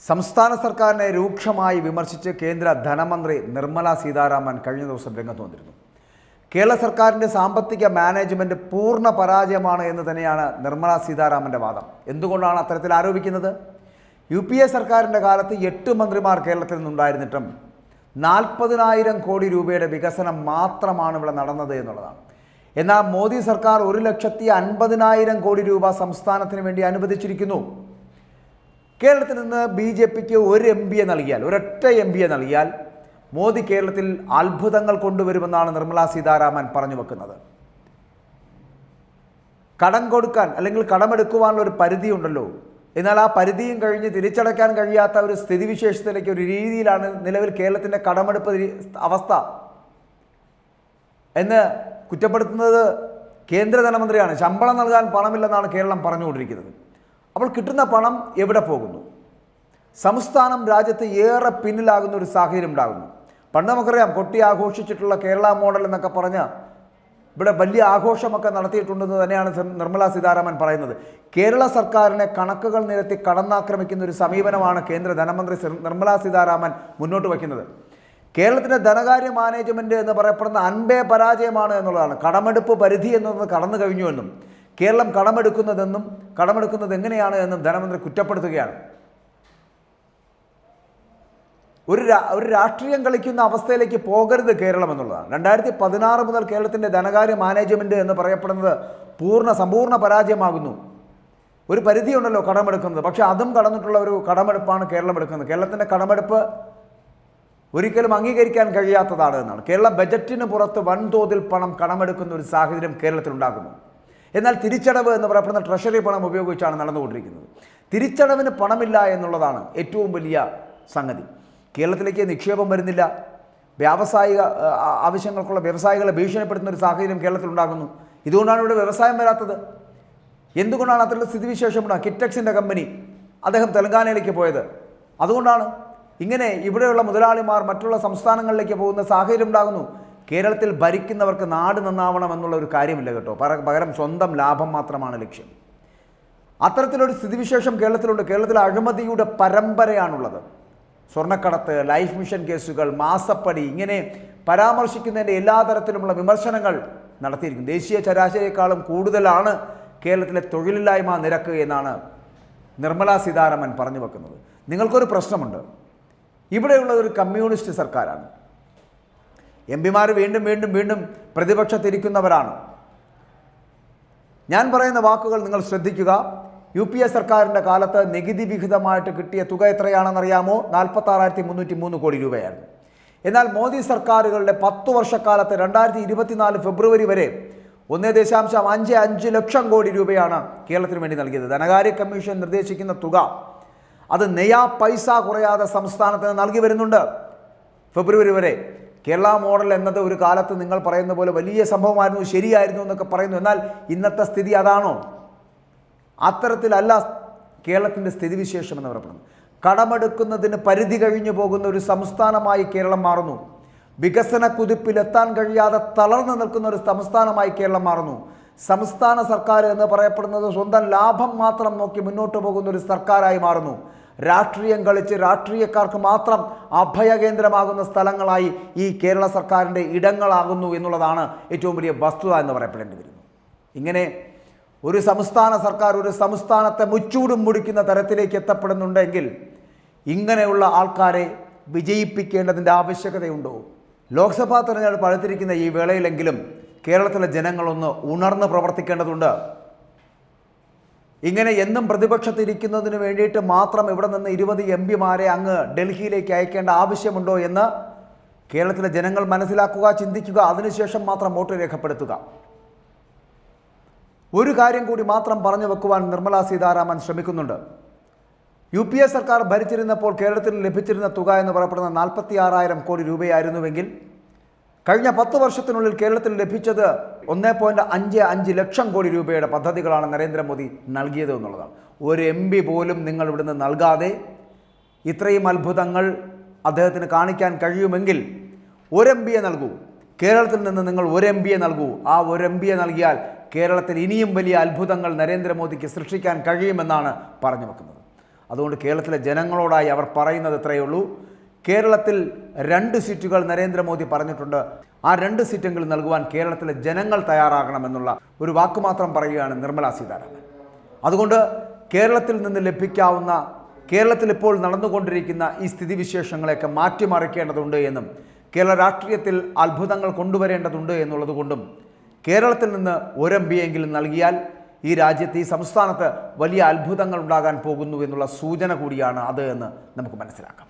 സംസ്ഥാന സർക്കാരിനെ രൂക്ഷമായി വിമർശിച്ച് കേന്ദ്ര ധനമന്ത്രി നിർമ്മല സീതാരാമൻ കഴിഞ്ഞ ദിവസം രംഗത്ത് വന്നിരുന്നു. കേരള സർക്കാരിൻ്റെ സാമ്പത്തിക മാനേജ്മെൻറ്റ് പൂർണ്ണ പരാജയമാണ് എന്ന് തന്നെയാണ് നിർമ്മല സീതാരാമൻ്റെ വാദം. എന്തുകൊണ്ടാണ് അത്തരത്തിൽ ആരോപിക്കുന്നത്? UPA സർക്കാരിൻ്റെ കാലത്ത് 8 മന്ത്രിമാർ കേരളത്തിൽ നിന്നുണ്ടായിരുന്നിട്ടും 40,000 കോടി രൂപയുടെ വികസനം മാത്രമാണ് ഇവിടെ നടന്നത് എന്നുള്ളതാണ്. എന്നാൽ മോദി സർക്കാർ 1,50,000 കോടി രൂപ സംസ്ഥാനത്തിന് വേണ്ടി അനുവദിച്ചിരിക്കുന്നു. കേരളത്തിൽ നിന്ന് BJPക്ക് ഒരു MP നൽകിയാൽ, ഒരൊറ്റ MP നൽകിയാൽ മോദി കേരളത്തിൽ അത്ഭുതങ്ങൾ കൊണ്ടുവരുമെന്നാണ് നിർമ്മല സീതാരാമൻ പറഞ്ഞു വെക്കുന്നത്. കടം കൊടുക്കാൻ അല്ലെങ്കിൽ കടമെടുക്കുവാനുള്ള ഒരു പരിധിയുണ്ടല്ലോ, എന്നാൽ ആ പരിധിയും കഴിഞ്ഞ് തിരിച്ചടയ്ക്കാൻ കഴിയാത്ത ഒരു സ്ഥിതിവിശേഷത്തിലേക്ക് ഒരു രീതിയിലാണ് നിലവിൽ കേരളത്തിൻ്റെ കടമെടുപ്പ് അവസ്ഥ എന്ന് കുറ്റപ്പെടുത്തുന്നത് കേന്ദ്ര ധനമന്ത്രിയാണ്. ശമ്പളം നൽകാൻ പണമില്ലെന്നാണ് കേരളം പറഞ്ഞുകൊണ്ടിരിക്കുന്നത്. അപ്പോൾ കിട്ടുന്ന പണം എവിടെ പോകുന്നു? സംസ്ഥാനം രാജ്യത്ത് ഏറെ പിന്നിലാകുന്ന ഒരു സാഹചര്യം ഉണ്ടാകുന്നു. പണ്ട് നമുക്കറിയാം, കൊട്ടി ആഘോഷിച്ചിട്ടുള്ള കേരള മോഡൽ എന്നൊക്കെ പറഞ്ഞ് ഇവിടെ വലിയ ആഘോഷമൊക്കെ നടത്തിയിട്ടുണ്ടെന്ന് തന്നെയാണ് നിർമ്മല സീതാരാമൻ പറയുന്നത്. കേരള സർക്കാരിനെ കണക്കുകൾ നിരത്തി കടന്നാക്രമിക്കുന്ന ഒരു സമീപനമാണ് കേന്ദ്ര ധനമന്ത്രി നിർമ്മല സീതാരാമൻ മുന്നോട്ട് വയ്ക്കുന്നത്. കേരളത്തിൻ്റെ ധനകാര്യ മാനേജ്മെൻറ്റ് എന്ന് പറയപ്പെടുന്ന അൻപേ പരാജയമാണ് എന്നുള്ളതാണ്. കടമെടുപ്പ് പരിധി എന്നത് കടന്നു കഴിഞ്ഞുവെന്നും കേരളം കടമെടുക്കുന്നത് എങ്ങനെയാണ് എന്നും ധനമന്ത്രി കുറ്റപ്പെടുത്തുകയാണ്. ഒരു രാഷ്ട്രീയം കളിക്കുന്ന അവസ്ഥയിലേക്ക് പോകരുത് കേരളം എന്നുള്ളതാണ്. 2016 മുതൽ കേരളത്തിൻ്റെ ധനകാര്യ മാനേജ്മെൻറ്റ് എന്ന് പറയപ്പെടുന്നത് സമ്പൂർണ്ണ പരാജയമാകുന്നു. ഒരു പരിധിയുണ്ടല്ലോ കടമെടുക്കുന്നത്, പക്ഷേ അതും കടന്നിട്ടുള്ള ഒരു കടമെടുപ്പാണ് കേരളം എടുക്കുന്നത്. കേരളത്തിൻ്റെ കടമെടുപ്പ് ഒരിക്കലും അംഗീകരിക്കാൻ കഴിയാത്തതാണ് എന്നാണ്. കേരള ബജറ്റിന് പുറത്ത് വൻതോതിൽ പണം കടമെടുക്കുന്ന ഒരു സാഹചര്യം കേരളത്തിലുണ്ടാകുന്നു. എന്നാൽ തിരിച്ചടവ് എന്ന് പറയപ്പെടുന്ന ട്രഷറി പണം ഉപയോഗിച്ചാണ് നടന്നുകൊണ്ടിരിക്കുന്നത്. തിരിച്ചടവിന് പണമില്ല എന്നുള്ളതാണ് ഏറ്റവും വലിയ സംഗതി. കേരളത്തിലേക്ക് നിക്ഷേപം വരുന്നില്ല. വ്യാവസായിക ആവശ്യങ്ങൾക്കുള്ള വ്യവസായികളെ ഭീഷണിപ്പെടുത്തുന്ന ഒരു സാഹചര്യം കേരളത്തിലുണ്ടാകുന്നു. ഇതുകൊണ്ടാണ് ഇവിടെ വ്യവസായം വരാത്തത്. എന്തുകൊണ്ടാണ് അത്തരത്തിലുള്ള സ്ഥിതിവിശേഷമുണ്ടാകുക? കിറ്റക്സിൻ്റെ കമ്പനി അദ്ദേഹം തെലങ്കാനയിലേക്ക് പോയത് അതുകൊണ്ടാണ്. ഇങ്ങനെ ഇവിടെയുള്ള മുതലാളിമാർ മറ്റുള്ള സംസ്ഥാനങ്ങളിലേക്ക് പോകുന്ന സാഹചര്യം ഉണ്ടാകുന്നു. കേരളത്തിൽ ഭരിക്കുന്നവർക്ക് നാട് നന്നാവണം എന്നുള്ള ഒരു കാര്യമില്ല കേട്ടോ. പകരം സ്വന്തം ലാഭം മാത്രമാണ് ലക്ഷ്യം. അത്തരത്തിലൊരു സ്ഥിതിവിശേഷം കേരളത്തിലുണ്ട്. കേരളത്തിൽ അഴിമതിയുടെ പരമ്പരയാണുള്ളത്. സ്വർണ്ണക്കടത്ത്, ലൈഫ് മിഷൻ കേസുകൾ, മാസപ്പടി, ഇങ്ങനെ പരാമർശിക്കുന്നതിൻ്റെ എല്ലാ തരത്തിലുമുള്ള വിമർശനങ്ങൾ നടത്തിയിരിക്കുന്നു. ദേശീയ ശരാശരിയേക്കാളും കൂടുതലാണ് കേരളത്തിലെ തൊഴിലില്ലായ്മ നിരക്ക് എന്നാണ് നിർമ്മല സീതാരാമൻ പറഞ്ഞു വെക്കുന്നത്. നിങ്ങൾക്കൊരു പ്രശ്നമുണ്ട്. ഇവിടെയുള്ളത് ഒരു കമ്മ്യൂണിസ്റ്റ് സർക്കാരാണ്. MP-മാർ വീണ്ടും പ്രതിപക്ഷത്തിരിക്കുന്നവരാണ്. ഞാൻ പറയുന്ന വാക്കുകൾ നിങ്ങൾ ശ്രദ്ധിക്കുക. UPA സർക്കാരിൻ്റെ കാലത്ത് നികുതി വിഹിതമായിട്ട് കിട്ടിയ തുക എത്രയാണെന്നറിയാമോ? 46,303 കോടി രൂപയായിരുന്നു. എന്നാൽ മോദി സർക്കാരുകളുടെ 10 വർഷക്കാലത്ത് 2024 ഫെബ്രുവരി വരെ 1.55 ലക്ഷം കോടി രൂപയാണ് കേരളത്തിന് വേണ്ടി നൽകിയത്. ധനകാര്യ കമ്മീഷൻ നിർദ്ദേശിക്കുന്ന തുക അത് നെയ്യാ പൈസ കുറയാതെ സംസ്ഥാനത്തിന് നൽകി വരുന്നുണ്ട്. ഫെബ്രുവരി വരെ കേരള മോഡൽ എന്നത് ഒരു കാലത്ത് നിങ്ങൾ പറയുന്ന പോലെ വലിയ സംഭവമായിരുന്നു, ശരിയായിരുന്നു എന്നൊക്കെ പറയുന്നു. എന്നാൽ ഇന്നത്തെ സ്ഥിതി അതാണോ? അത്തരത്തിലല്ല കേരളത്തിൻ്റെ സ്ഥിതിവിശേഷം എന്ന് പറയപ്പെടുന്നത്. കടമെടുക്കുന്നതിന് പരിധി കഴിഞ്ഞു പോകുന്ന ഒരു സംസ്ഥാനമായി കേരളം മാറുന്നു. വികസന കുതിപ്പിലെത്താൻ കഴിയാതെ തളർന്നു നിൽക്കുന്ന ഒരു സംസ്ഥാനമായി കേരളം മാറുന്നു. സംസ്ഥാന സർക്കാർ എന്ന് പറയപ്പെടുന്നത് സ്വന്തം ലാഭം മാത്രം നോക്കി മുന്നോട്ട് പോകുന്ന ഒരു സർക്കാരായി മാറുന്നു. രാഷ്ട്രീയം കളിച്ച് രാഷ്ട്രീയക്കാർക്ക് മാത്രം അഭയകേന്ദ്രമാകുന്ന സ്ഥലങ്ങളായി ഈ കേരള സർക്കാരിൻ്റെ ഇടങ്ങളാകുന്നു എന്നുള്ളതാണ് ഏറ്റവും വലിയ വസ്തുത എന്ന് പറയപ്പെടേണ്ടി വരുന്നു. ഇങ്ങനെ ഒരു സംസ്ഥാന സർക്കാർ ഒരു സംസ്ഥാനത്തെ മുച്ചൂടും മുടിക്കുന്ന തരത്തിലേക്ക് എത്തപ്പെടുന്നുണ്ടെങ്കിൽ ഇങ്ങനെയുള്ള ആൾക്കാരെ വിജയിപ്പിക്കേണ്ടതിൻ്റെ ആവശ്യകതയുണ്ടോ? ലോക്സഭാ തെരഞ്ഞെടുപ്പ് അടുത്തിരിക്കുന്ന ഈ വേളയിലെങ്കിലും കേരളത്തിലെ ജനങ്ങളൊന്ന് ഉണർന്ന് പ്രവർത്തിക്കേണ്ടതുണ്ട്. ഇങ്ങനെ എന്നും പ്രതിപക്ഷത്തിരിക്കുന്നതിന് വേണ്ടിയിട്ട് മാത്രം ഇവിടെ നിന്ന് 20 MP-മാരെ അങ്ങ് ഡൽഹിയിലേക്ക് അയക്കേണ്ട ആവശ്യമുണ്ടോ എന്ന് കേരളത്തിലെ ജനങ്ങൾ മനസ്സിലാക്കുക, ചിന്തിക്കുക. അതിനുശേഷം മാത്രം വോട്ട് രേഖപ്പെടുത്തുക. ഒരു കാര്യം കൂടി മാത്രം പറഞ്ഞു വെക്കുവാൻ നിർമ്മല സീതാരാമൻ ശ്രമിക്കുന്നുണ്ട്. UPA സർക്കാർ ഭരിച്ചിരുന്നപ്പോൾ കേരളത്തിൽ ലഭിച്ചിരുന്ന തുക എന്ന് പറയപ്പെടുന്ന 46,000 കോടി രൂപയായിരുന്നുവെങ്കിൽ കഴിഞ്ഞ 10 വർഷത്തിനുള്ളിൽ കേരളത്തിൽ ലഭിച്ചത് 1.55 ലക്ഷം കോടി രൂപയുടെ പദ്ധതികളാണ് നരേന്ദ്രമോദി നൽകിയത് എന്നുള്ളതാണ്. ഒരു MP പോലും നിങ്ങൾ ഇവിടുന്ന് നൽകാതെ ഇത്രയും അത്ഭുതങ്ങൾ അദ്ദേഹത്തിന് കാണിക്കാൻ കഴിയുമെങ്കിൽ ഒരു MP നൽകൂ. കേരളത്തിൽ നിന്ന് നിങ്ങൾ ഒരു MP നൽകൂ. ആ ഒരു MP നൽകിയാൽ കേരളത്തിൽ ഇനിയും വലിയ അത്ഭുതങ്ങൾ നരേന്ദ്രമോദിക്ക് സൃഷ്ടിക്കാൻ കഴിയുമെന്നാണ് പറഞ്ഞു വെക്കുന്നത്. അതുകൊണ്ട് കേരളത്തിലെ ജനങ്ങളോടായി അവർ പറയുന്നത് ഇത്രയേ ഉള്ളൂ. കേരളത്തിൽ 2 സീറ്റുകൾ നരേന്ദ്രമോദി പറഞ്ഞിട്ടുണ്ട്. ആ 2 സീറ്റെങ്കിലും നൽകുവാൻ കേരളത്തിലെ ജനങ്ങൾ തയ്യാറാകണമെന്നുള്ള ഒരു വാക്കുമാത്രം പറയുകയാണ് നിർമ്മലാ സീതാരാമൻ. അതുകൊണ്ട് കേരളത്തിൽ നിന്ന് ലഭിക്കാവുന്ന, കേരളത്തിൽ ഇപ്പോൾ നടന്നുകൊണ്ടിരിക്കുന്ന ഈ സ്ഥിതിവിശേഷങ്ങളെയൊക്കെ മാറ്റിമറിക്കേണ്ടതുണ്ട് എന്നും കേരള രാഷ്ട്രീയത്തിൽ അത്ഭുതങ്ങൾ കൊണ്ടുവരേണ്ടതുണ്ട് എന്നുള്ളത് കൊണ്ടും കേരളത്തിൽ നിന്ന് ഒരു MP എങ്കിലും നൽകിയാൽ ഈ രാജ്യത്ത്, ഈ സംസ്ഥാനത്ത് വലിയ അത്ഭുതങ്ങൾ ഉണ്ടാകാൻ പോകുന്നു എന്നുള്ള സൂചന കൂടിയാണ് അത് എന്ന് നമുക്ക് മനസ്സിലാക്കാം.